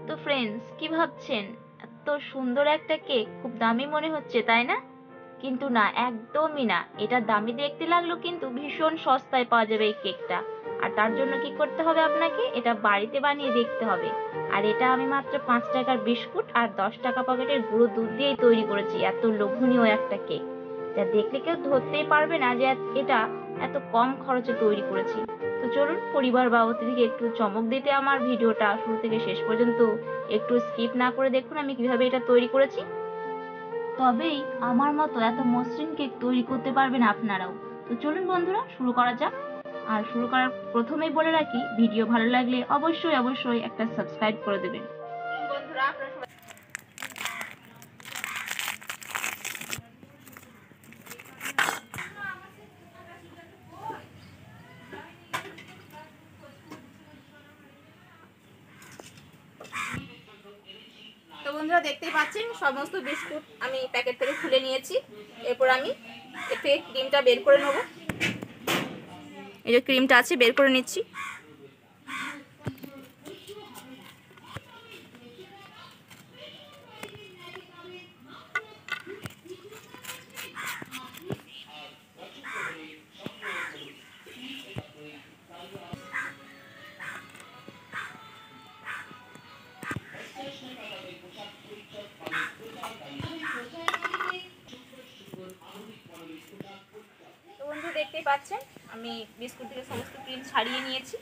তো ফ্রেন্ডস, কি ভাবছেন? এত সুন্দর একটা কেক খুব দামি মনে হচ্ছে, তাই না? কিন্তু না, একদমই না। এটা দামি দেখতে লাগলো কিন্তু ভীষণ সস্তায় পাওয়া যাবে এই কেকটা। আর তার জন্য কি করতে হবে আপনাকে? এটা বাড়িতে বানিয়ে দেখতে হবে। আর এটা আমি মাত্র 5 টাকার বিস্কুট আর 10 টাকা পকেটের গুঁড়ো দুধ দিয়েই তৈরি করেছি এত লোভনীয় একটা কেক, যা দেখলে কেউ ধরতেই পারবে না যে এটা এত কম খরচে তৈরি করেছি। তো চলুন, পরিবার বা অতিথিকে একটু চমক দিতে আমার ভিডিওটা শুরু থেকে শেষ পর্যন্ত একটু স্কিপ না করে দেখুন আমি কিভাবে এটা তৈরি করেছি। তবেই আমার মতো এত মসৃণ কেক তৈরি করতে পারবেন আপনারাও। তো চলুন বন্ধুরা, শুরু করা যাক। আর শুরু করার প্রথমেই বলে রাখি, ভিডিও ভালো লাগলে অবশ্যই অবশ্যই একটা সাবস্ক্রাইব করে দেবেন। বন্ধুরা, আপনারা সবাই তো বন্ধুরা দেখতেই পাচ্ছেন সমস্ত বিস্কুট আমি প্যাকেট থেকে খুলে নিয়েছি। এরপর আমি এতে ক্রিমটা বের করে নেব। এই যে ক্রিমটা আছে, বের করে নিচ্ছি। তো বন্ধু দেখতেই পাচ্ছেন আমি বিস্কুট থেকে সমস্ত ক্রিম ছাড়িয়ে নিয়েছি।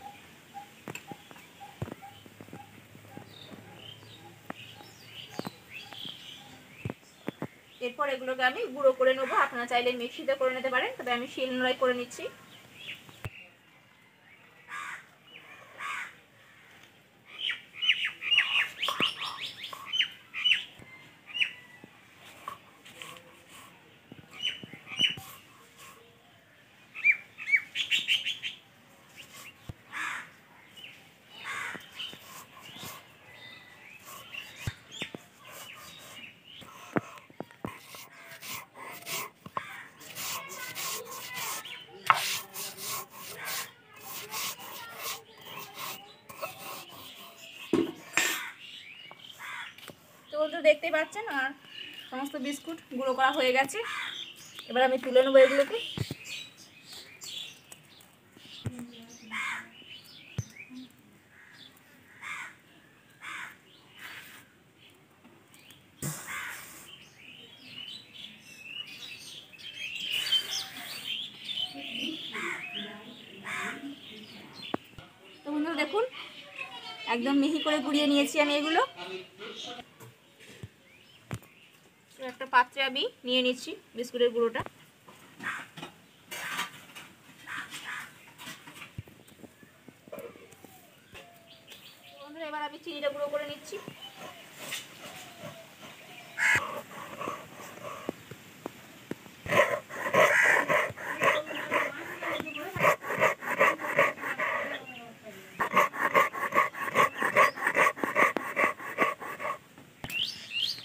এরপর এগুলোকে আমি গুঁড়ো করে নেবো। আপনারা চাইলে মিক্সিতে করে নিতে পারেন, তবে আমি শিলনোড়ায় করে নিচ্ছি। তো বন্ধু দেখতেই পাচ্ছেন আর সমস্ত বিস্কুট গুঁড়ো করা হয়ে গেছে। এবার আমি তুলে নেবো এগুলোকে। তো বন্ধুরা দেখুন, একদম মিহি করে গুঁড়িয়ে নিয়েছি আমি এগুলো। একটা পাত্রে আমি নিয়ে নিচ্ছি বিস্কুটের গুঁড়োটা। বন্ধুরা এবার আমি চিনিটা গুঁড়ো করে নিচ্ছি।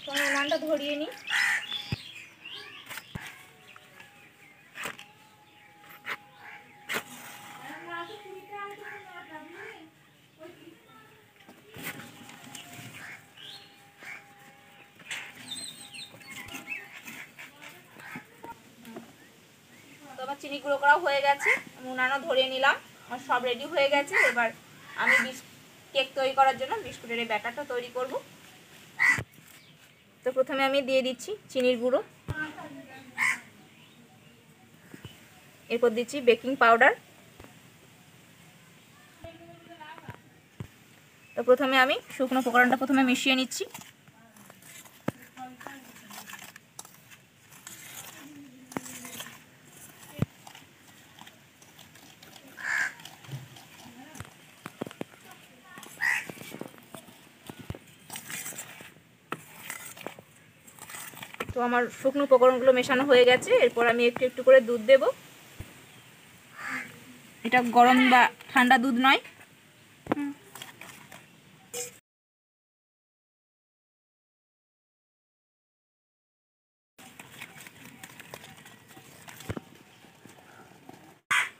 তো আমি উনানটা ধরিয়ে নিই। তো আমার চিনি গুঁড়ো করা হয়ে গেছে, আমি উনানও ধরিয়ে নিলাম। আমার সব রেডি হয়ে গেছে। এবার আমি কেক তৈরি করার জন্য বিস্কুটের এই ব্যাটারটা তৈরি করব। তো প্রথমে আমি দিয়ে দিচ্ছি চিনির গুঁড়ো, এরপর দিচ্ছি বেকিং পাউডার। তো প্রথমে আমি শুকনো উপকরণটা প্রথমে মিশিয়ে নিচ্ছি। তো আমার শুকনো উপকরণগুলো মেশানো হয়ে গেছে। এরপর আমি একটু একটু করে দুধ দেব। এটা গরম বা ঠান্ডা দুধ নয়।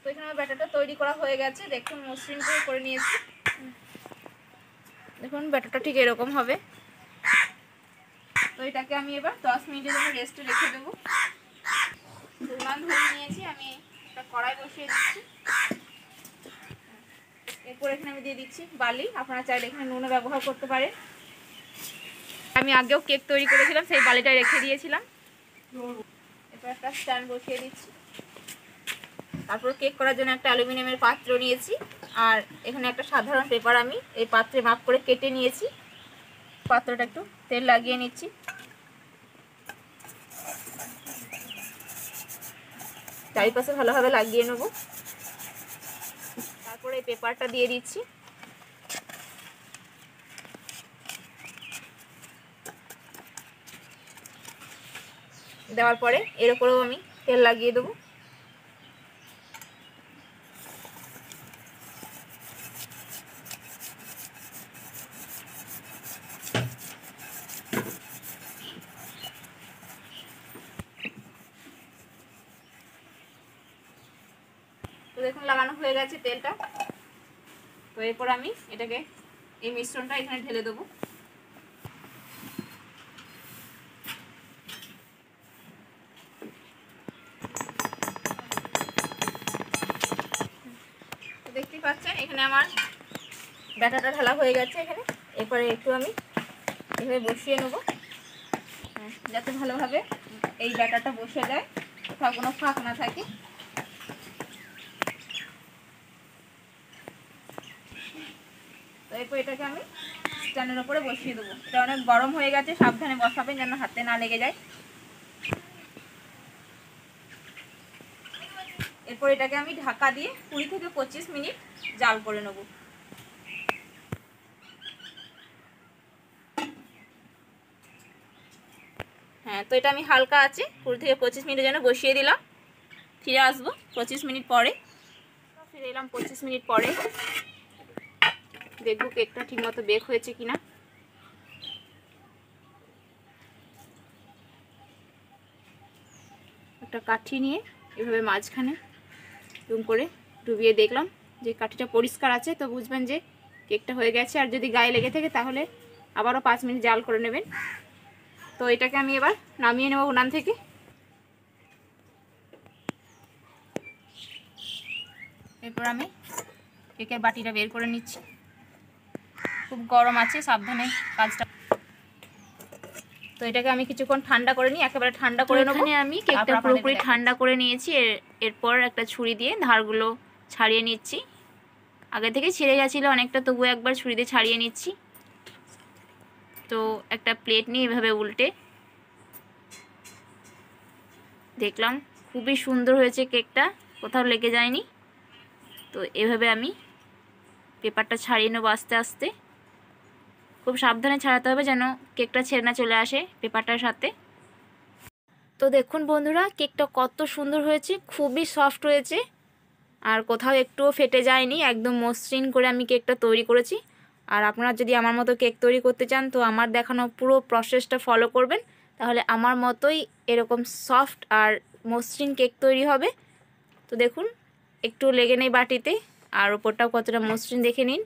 তো এখানে আমার ব্যাটারটা তৈরি করা হয়ে গেছে, দেখুন মসৃণ করে নিয়েছি। দেখুন ব্যাটারটা ঠিক এরকম হবে। তো এটাকে আমি এবার 10 মিনিটের জন্য রেস্টে রেখে দেবো। উনান ধরে নিয়েছি, আমি একটা কড়াই বসিয়ে দিচ্ছি। এরপর এখানে আমি দিয়ে দিচ্ছি বালি, আপনারা চাইলে এখানে নুনও ব্যবহার করতে পারেন। আমি আগেও কেক তৈরি করেছিলাম, সেই বালিটা রেখে দিয়েছিলাম। এরপর একটা স্ট্যান্ড বসিয়ে দিচ্ছি। তারপর কেক করার জন্য একটা অ্যালুমিনিয়ামের পাত্র নিয়েছি, আর এখানে একটা সাধারণ পেপার আমি এই পাত্রে মাপ করে কেটে নিয়েছি। পাত্রটা একটু তেল লাগিয়ে নিচ্ছি। চারিপাশে ভালোভাবে লাগিয়ে নেব। তারপরে এই পেপারটা দিয়ে দিচ্ছি। দেওয়ার পরে এর উপরেও আমি তেল লাগিয়ে দেবো। তো দেখুন লাগানো হয়ে গেছে তেলটা। তো এরপর আমি এটাকে এই মিশ্রণটা এখানে ঢেলে দেবো। দেখতেই পাচ্ছেন এখানে আমার ব্যাটারটা ঢালা হয়ে গেছে এখানে। এরপরে একটু আমি এভাবে বসিয়ে নেব, যাতে ভালোভাবে এই ব্যাটারটা বসে যায়, কোথাও কোনো ফাঁক না থাকে। তো এরপর এটাকে আমি স্ট্যান্ডের উপরে বসিয়ে দেবো। এটা অনেক গরম হয়ে গেছে, সাবধানে বসাবেন যেন হাতে না লেগে যায়। এরপর এটাকে আমি ঢাকা দিয়ে 20 থেকে 25 মিনিট জাল করে নেব। হ্যাঁ, তো এটা আমি হালকা আছে 20 থেকে 25 মিনিটের জন্য বসিয়ে দিলাম। ফিরে আসবো 25 মিনিট পরে। ফিরে এলাম 25 মিনিট পরে। দেখবো কেকটা ঠিকমতো বেক হয়েছে কিনা। একটা কাঠি নিয়ে এভাবে মাঝখানে এরকম করে ডুবিয়ে দেখলাম যে কাঠিটা পরিষ্কার আছে, তো বুঝবেন যে কেকটা হয়ে গেছে। আর যদি গায়ে লেগে থাকে তাহলে আবারও 5 মিনিট জাল করে নেবেন। তো এটাকে আমি এবার নামিয়ে নেব উনান থেকে। এরপর আমি কেকের বাটিটা বের করে নিচ্ছি। খুব গরম আছে, সাবধানে কাজটা। তো এটাকে আমি কিছুক্ষণ ঠান্ডা করে নিই, একেবারে ঠান্ডা করে নেব। এখানে আমি কেকটা পুরোপুরি ঠান্ডা করে নিয়েছি। এরপর একটা ছুরি দিয়ে ধারগুলো ছাড়িয়ে নিচ্ছি। আগে থেকে ছিঁড়ে গেছিলো অনেকটা, তবুও একবার ছুরি দিয়ে ছাড়িয়ে নিচ্ছি। তো একটা প্লেট নিয়ে এভাবে উল্টে দেখলাম খুবই সুন্দর হয়েছে কেকটা, কোথাও লেগে যায়নি। তো এভাবে আমি পেপারটা ছাড়িয়ে নেবো আস্তে আস্তে। খুব সাবধানে ছাড়াতে হবে যেন কেকটা ছেড়ে না চলে আসে পেপারটার সাথে। তো দেখুন বন্ধুরা, কেকটা কত সুন্দর হয়েছে, খুবই সফট হয়েছে, আর কোথাও একটুও ফেটে যায়নি। একদম মসৃণ করে আমি কেকটা তৈরি করেছি। আর আপনারা যদি আমার মতো কেক তৈরি করতে চান তো আমার দেখানো পুরো প্রসেসটা ফলো করবেন, তাহলে আমার মতোই এরকম সফট আর মসৃণ কেক তৈরি হবে। তো দেখুন একটু লেগে নেই বাটিতে, আর ওপরটাও কতটা মসৃণ দেখে নিন।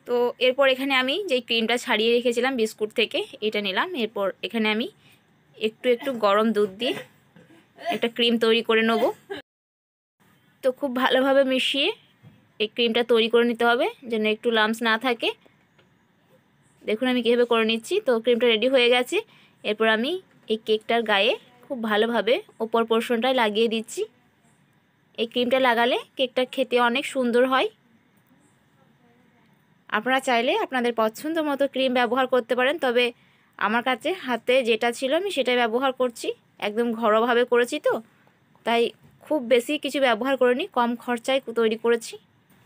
তো এরপর এখানে আমি যেই ক্রিমটা ছাড়িয়ে রেখেছিলাম বিস্কুট থেকে, এটা নিলাম। এরপর এখানে আমি একটু একটু গরম দুধ দিয়ে একটা ক্রিম তৈরি করে নেব। তো খুব ভালোভাবে মিশিয়ে এই ক্রিমটা তৈরি করে নিতে হবে যেন একটু লাম্পস না থাকে। দেখুন আমি কীভাবে করে নিচ্ছি। তো ক্রিমটা রেডি হয়ে গেছে। এরপর আমি এই কেকটার গায়ে খুব ভালোভাবে ওপর পোর্শনটায় লাগিয়ে দিচ্ছি। এই ক্রিমটা লাগালে কেকটা খেতে অনেক সুন্দর হয়। আপনারা চাইলে আপনাদের পছন্দ মতো ক্রিম ব্যবহার করতে পারেন, তবে আমার কাছে হাতে যেটা ছিল আমি সেটাই ব্যবহার করছি। একদম ঘরোয়াভাবে করেছি, তো তাই খুব বেশি কিছু ব্যবহার করিনি, কম খরচায় তৈরি করেছি।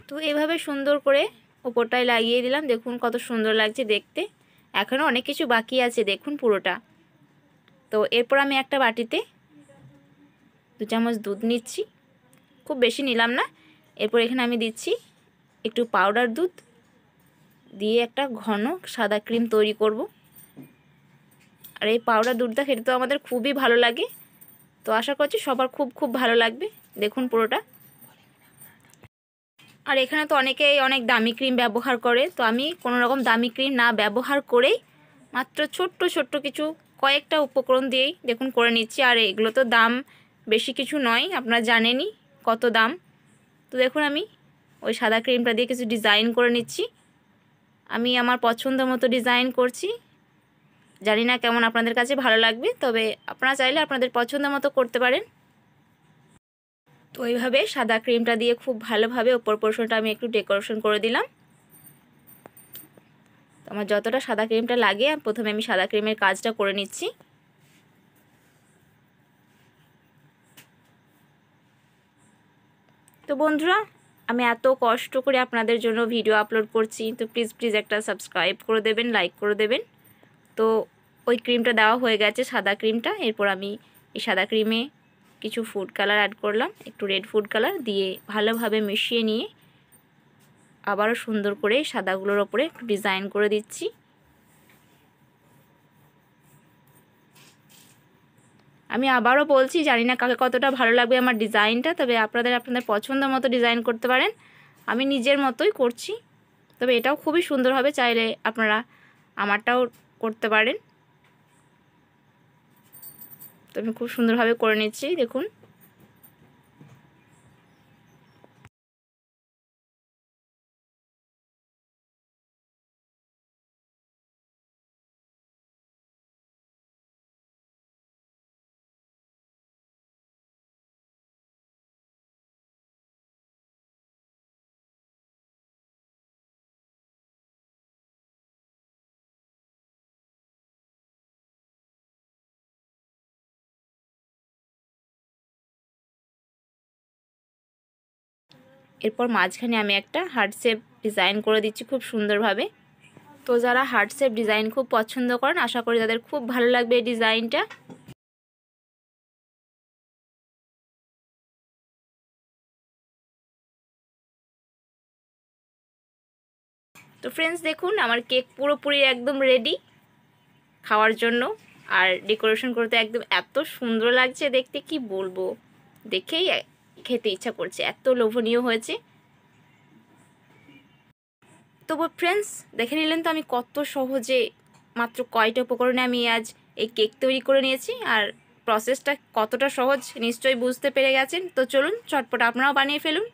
তো এভাবে সুন্দর করে ওপরটায় লাগিয়ে দিলাম। দেখুন কত সুন্দর লাগছে দেখতে। এখনও অনেক কিছু বাকি আছে, দেখুন পুরোটা। তো এরপর আমি একটা বাটিতে 2 চামচ দুধ নিচ্ছি, খুব বেশি নিলাম না। এরপর এখানে আমি দিচ্ছি একটু পাউডার দুধ দিয়ে একটা ঘন সাদা ক্রিম তৈরি করব। আর এই পাউডার দুধটা খেতে তো আমাদের খুবই ভালো লাগে, তো আশা করছি সবার খুব ভালো লাগবে। দেখুন পুরোটা। আর এখানে তো অনেকেই অনেক দামি ক্রিম ব্যবহার করে, তো আমি কোনো রকম দামি ক্রিম না ব্যবহার করেই মাত্র ছোট্ট ছোট্ট কিছু কয়েকটা উপকরণ দিয়েই দেখুন করে নিচ্ছি। আর এগুলো তো দাম বেশি কিছু নয়, আপনারা জানেনই কত দাম। তো দেখুন আমি ওই সাদা ক্রিমটা দিয়ে কিছু ডিজাইন করে নিচ্ছি। আমি আমার পছন্দ মতো ডিজাইন করছি, জানি না কেমন আপনাদের কাছে ভালো লাগবে, তবে আপনারা চাইলে আপনাদের পছন্দ মতো করতে পারেন। তো এইভাবে সাদা ক্রিমটা দিয়ে খুব ভালোভাবে ওপর পোর্শনটা আমি একটু ডেকোরেশন করে দিলাম। তো আমার যতটা সাদা ক্রিমটা লাগে প্রথমে আমি সাদা ক্রিমের কাজটা করে নিচ্ছি। তো বন্ধুরা, আমি এত কষ্ট করে আপনাদের জন্য ভিডিও আপলোড করছি, তো প্লিজ একটা সাবস্ক্রাইব করে দেবেন, লাইক করে দেবেন। তো ওই ক্রিমটা দেওয়া হয়ে গেছে, সাদা ক্রিমটা। এরপর আমি এই সাদা ক্রিমে কিছু ফুড কালার অ্যাড করলাম, একটু রেড ফুড কালার দিয়ে ভালোভাবে মিশিয়ে নিয়ে আবারও সুন্দর করে সাদাগুলোর ওপরে একটু ডিজাইন করে দিচ্ছি। আমি আবারও বলছি, জানি না কাকে কতটা ভালো লাগবে আমার ডিজাইনটা, তবে আপনাদের পছন্দ মতো ডিজাইন করতে পারেন। আমি নিজের মতোই করছি, তবে এটাও খুবই সুন্দর হবে, চাইলে আপনারা আমারটাও করতে পারেন। তো আমি খুব সুন্দরভাবে করে নিচ্ছি দেখুন। এরপর মাঝখানে আমি একটা হার্ট শেপ ডিজাইন করে দিচ্ছি খুব সুন্দরভাবে। তো যারা হার্ট শেপ ডিজাইন খুব পছন্দ করেন, আশা করি তাদের খুব ভালো লাগবে এই ডিজাইনটা। তো ফ্রেন্ডস দেখুন, আমার কেক পুরোপুরি একদম রেডি খাওয়ার জন্য। আর ডেকোরেশন করতে একদম এত সুন্দর লাগছে দেখতে, কি বলবো, দেখেই খেতে ইচ্ছা করছে, এত লোভনীয় হয়েছে। তো ফ্রেন্ডস দেখে নিলেন তো আমি কত সহজে মাত্র কয়টা উপকরণে আমি আজ এই কেক তৈরি করে নিয়েছি, আর প্রসেসটা কতটা সহজ নিশ্চয়ই বুঝতে পেরে গেছেন। তো চলুন চটপট আপনারাও বানিয়ে ফেলুন।